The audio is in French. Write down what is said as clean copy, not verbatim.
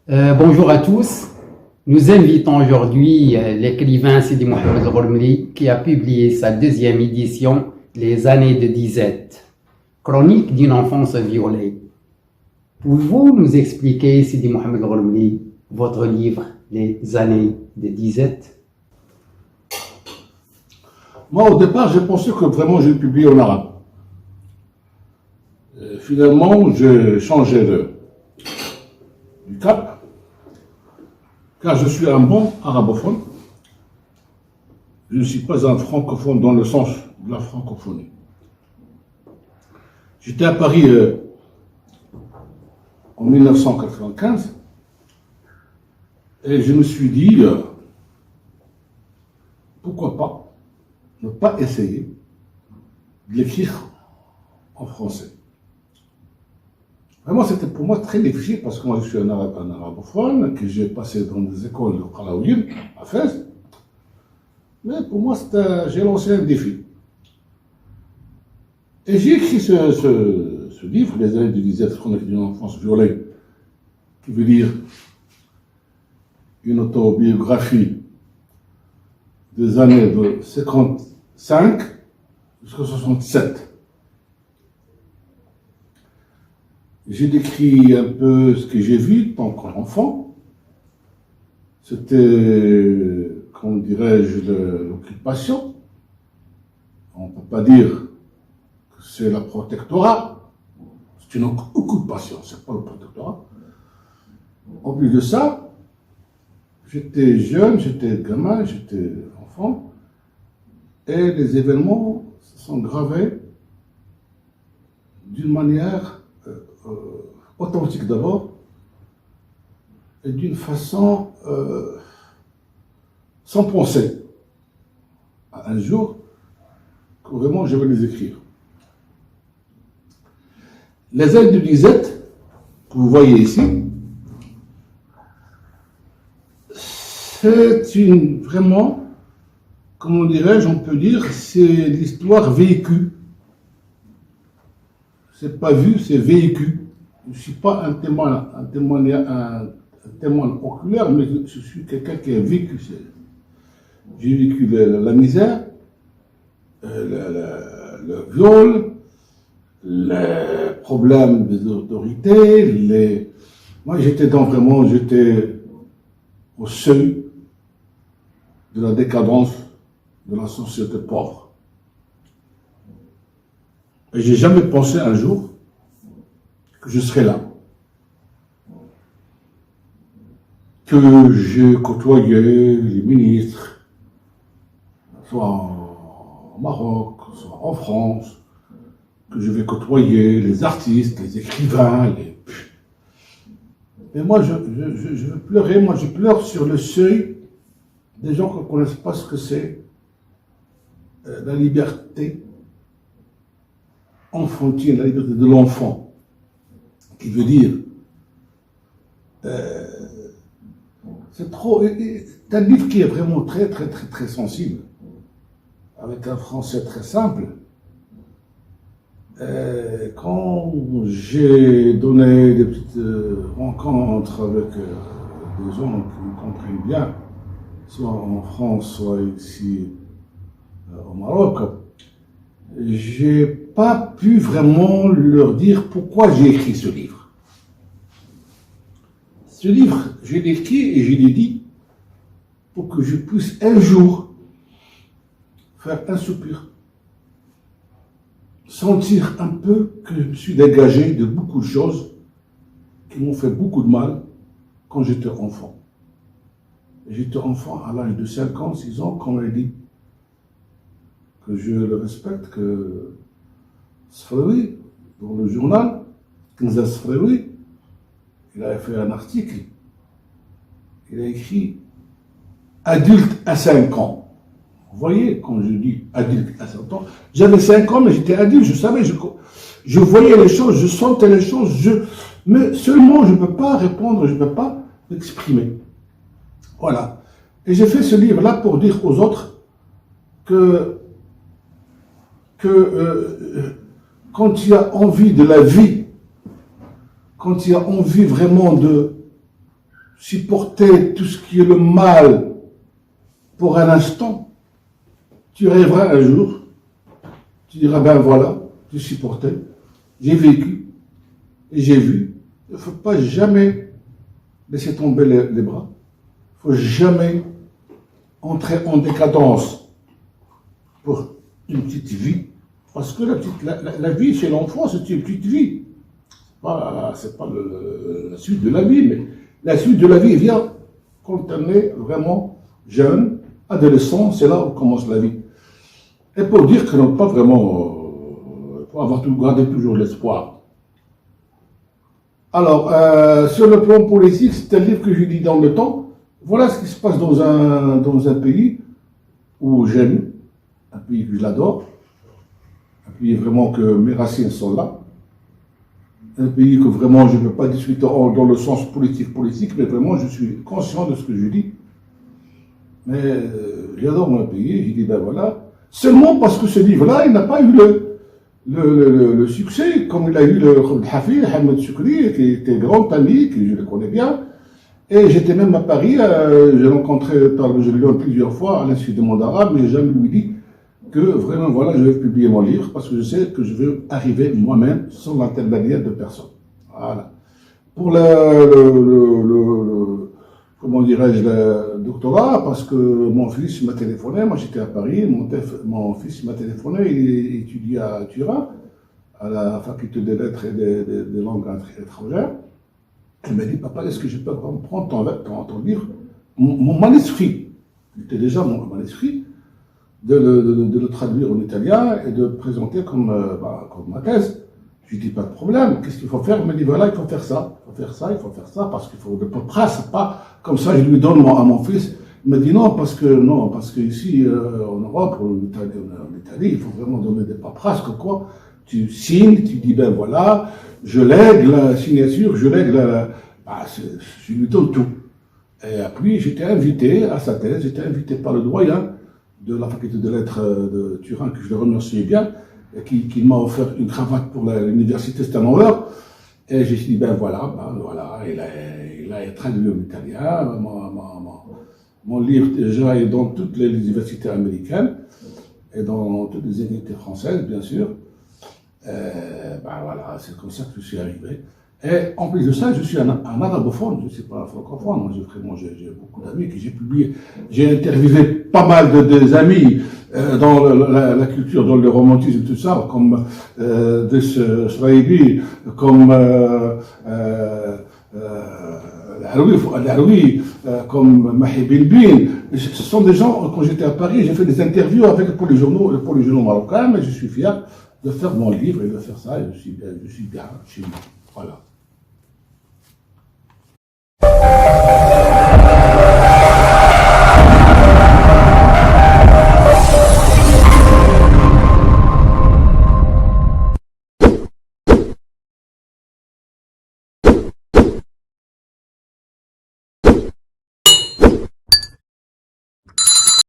Bonjour à tous. Nous invitons aujourd'hui l'écrivain Sidi Mohamed Ghormli qui a publié sa deuxième édition, Les années de disette, chronique d'une enfance violée. Pouvez-vous nous expliquer, Sidi Mohamed Ghormli, votre livre, Les années de disette? Moi, au départ, j'ai pensé que vraiment je publiais en arabe. Finalement, j'ai changé du cap, car je suis un bon arabophone. Je ne suis pas un francophone dans le sens de la francophonie. J'étais à Paris en 1995 et je me suis dit, pourquoi pas ne pas essayer de l'écrire en français. Vraiment, c'était pour moi très difficile parce que moi, je suis un arabophone, que j'ai passé dans des écoles de Qalaouine, à Fès. Mais pour moi, j'ai lancé un défi. Et j'ai écrit ce livre, Les années de disette, chronique d'une enfance violée, qui veut dire une autobiographie des années de 55 jusqu'à 67. J'ai décrit un peu ce que j'ai vu tant qu'enfant. C'était, comment dirais-je, l'occupation. On ne peut pas dire que c'est la protectorat. C'est une occupation, c'est pas le protectorat. En plus de ça, j'étais jeune, j'étais gamin, j'étais enfant, et les événements se sont gravés d'une manière authentique d'abord, et d'une façon sans penser à un jour que vraiment je vais les écrire. Les ailes de disette que vous voyez ici, c'est vraiment, comment dirais-je, on peut dire, c'est l'histoire vécue. C'est pas vu, c'est vécu. Je ne suis pas un témoin oculaire, mais je suis quelqu'un qui a vécu. J'ai vécu la misère, le viol, les problèmes des autorités. Moi, j'étais au seuil de la décadence de la société pauvre. Et j'ai jamais pensé un jour que je serais là. Que j'ai côtoyé les ministres, soit au Maroc, soit en France, que je vais côtoyer les artistes, les écrivains, Et moi, je veux pleurer, moi je pleure sur le seuil des gens qui ne connaissent pas ce que c'est la liberté enfantine, la liberté de l'enfant, qui veut dire, c'est un livre qui est vraiment très, très, très, très sensible, avec un français très simple. Quand j'ai donné des petites rencontres avec des gens qui me comprennent bien, soit en France, soit ici au Maroc, j'ai pas pu vraiment leur dire pourquoi j'ai écrit ce livre. Ce livre, je l'ai écrit et je l'ai dit pour que je puisse un jour faire un soupir, sentir un peu que je me suis dégagé de beaucoup de choses qui m'ont fait beaucoup de mal quand j'étais enfant. J'étais enfant à l'âge de 5 ans, 6 ans, quand on m'a dit que je le respecte, que Sfraoui, dans le journal, Kenza Sfraoui, il avait fait un article, il a écrit « Adulte à 5 ans ». Vous voyez, quand je dis adulte à 5 ans, j'avais 5 ans, mais j'étais adulte, je savais, je voyais les choses, je sentais les choses, mais seulement je ne peux pas répondre, je ne peux pas m'exprimer. Voilà. Et j'ai fait ce livre-là pour dire aux autres que quand tu as envie de la vie, quand tu as envie vraiment supporter tout ce qui est le mal pour un instant, tu rêveras un jour, tu diras, ben voilà, j'ai supporté, j'ai vécu, et j'ai vu. Il ne faut pas jamais laisser tomber les bras. Il ne faut jamais entrer en décadence pour une petite vie. Parce que la vie chez l'enfant, c'est une petite vie. C'est pas la suite de la vie, mais la suite de la vie vient quand on est vraiment jeune, adolescent, c'est là où commence la vie. Et pour dire que non, pas vraiment, il faut avoir garder toujours l'espoir. Alors, sur le plan politique, c'est un livre que je lis dans le temps. Voilà ce qui se passe dans un pays où j'aime, un pays que j'adore, un pays vraiment que mes racines sont là, un pays que vraiment je ne peux pas discuter dans le sens politique, mais vraiment je suis conscient de ce que je dis. Mais j'adore mon pays, j'ai dit ben voilà, seulement parce que ce livre-là, il n'a pas eu le succès, comme il a eu le Hafiz, Ahmed Choukri, qui était grand ami, que je le connais bien. Et j'étais même à Paris, j'ai rencontré, je l'ai lu plusieurs fois à l'Institut du monde arabe, mais j'ai jamais lui dit que vraiment, voilà, je vais publier mon livre parce que je sais que je veux arriver moi-même sans l'intermédiaire de personne. Voilà. Pour comment dirais-je, le doctorat, parce que mon fils m'a téléphoné, moi j'étais à Paris, mon fils m'a téléphoné, il étudie à Turin, à la faculté des lettres et des langues étrangères. Il m'a dit, papa, est-ce que je peux prendre ton livre, mon manuscrit, c'était déjà mon manuscrit, de le traduire en italien et de le présenter comme ma thèse. Je lui dis, pas de problème, qu'est-ce qu'il faut faire? Il me dit, voilà, il faut faire ça, parce qu'il faut de paperasse, pas comme ça, je lui donne à mon fils. Il me dit, non, parce que ici, en Europe, en Italie, il faut vraiment donner des paperasses, que quoi? Tu signes, tu dis, ben voilà, je lègue la signature, je lui donne tout. Et puis, j'étais invité à sa thèse, j'étais invité par le doyen de la faculté de lettres de Turin, que je le remercie bien, et qui m'a offert une cravate pour l'université, c'était un honneur. Et j'ai dit, ben voilà, il a traduit en italien, mon livre déjà est dans toutes les universités américaines, et dans toutes les universités françaises, bien sûr. Voilà, c'est comme ça que je suis arrivé. Et en plus de ça, je suis un arabophone, je ne suis pas un francophone. Moi, j'ai beaucoup d'amis que j'ai publiés. J'ai interviewé pas mal de amis dans la culture, dans le romantisme, tout ça, comme Shraibi, comme Al-Aroui, comme Mahi Bilbin. Ce sont des gens, quand j'étais à Paris, j'ai fait des interviews pour les journaux marocains, mais je suis fier de faire mon livre et de faire ça, et je suis bien chez moi. Voilà.